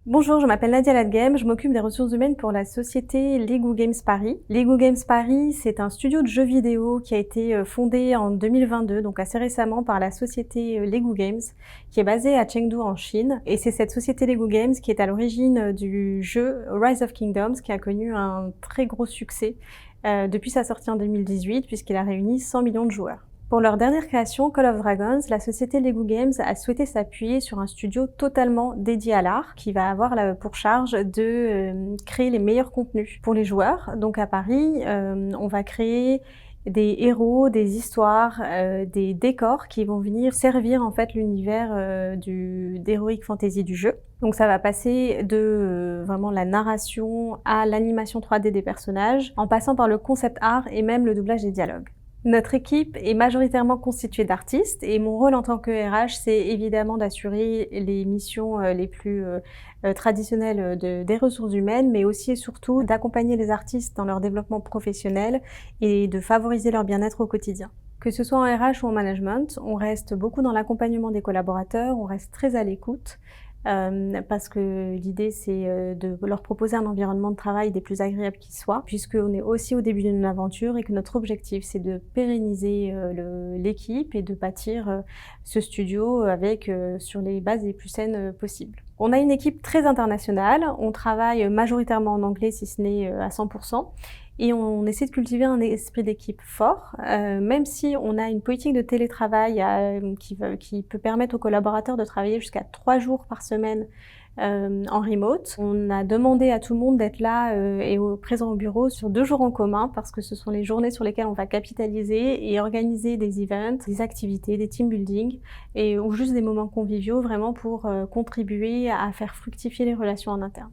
Bonjour, je m'appelle Nadia Ladghem, je m'occupe des ressources humaines pour la société Lego Games Paris. Lego Games Paris, c'est un studio de jeux vidéo qui a été fondé en 2022, donc assez récemment par la société Lego Games, qui est basée à Chengdu en Chine. Et c'est cette société Lego Games qui est à l'origine du jeu Rise of Kingdoms, qui a connu un très gros succès depuis sa sortie en 2018, puisqu'il a réuni 100 millions de joueurs. Pour leur dernière création, Call of Dragons, la société Lego Games a souhaité s'appuyer sur un studio totalement dédié à l'art, qui va avoir pour charge de créer les meilleurs contenus pour les joueurs. Donc à Paris, on va créer des héros, des histoires, des décors qui vont venir servir en fait l'univers d'Heroic Fantasy du jeu. Donc ça va passer de vraiment la narration à l'animation 3D des personnages, en passant par le concept art et même le doublage des dialogues. Notre équipe est majoritairement constituée d'artistes et mon rôle en tant que RH, c'est évidemment d'assurer les missions les plus traditionnelles des ressources humaines, mais aussi et surtout d'accompagner les artistes dans leur développement professionnel et de favoriser leur bien-être au quotidien. Que ce soit en RH ou en management, on reste beaucoup dans l'accompagnement des collaborateurs, on reste très à l'écoute, parce que l'idée c'est de leur proposer un environnement de travail des plus agréables qui soit, puisqu'on est aussi au début d'une aventure et que notre objectif c'est de pérenniser l'équipe et de bâtir ce studio avec sur les bases les plus saines possibles. On a une équipe très internationale, on travaille majoritairement en anglais si ce n'est à 100%. Et on essaie de cultiver un esprit d'équipe fort, même si on a une politique de télétravail qui peut permettre aux collaborateurs de travailler jusqu'à 3 jours par semaine en remote. On a demandé à tout le monde d'être là présent au bureau sur 2 jours en commun parce que ce sont les journées sur lesquelles on va capitaliser et organiser des events, des activités, des team building ou juste des moments conviviaux vraiment pour contribuer à faire fructifier les relations en interne.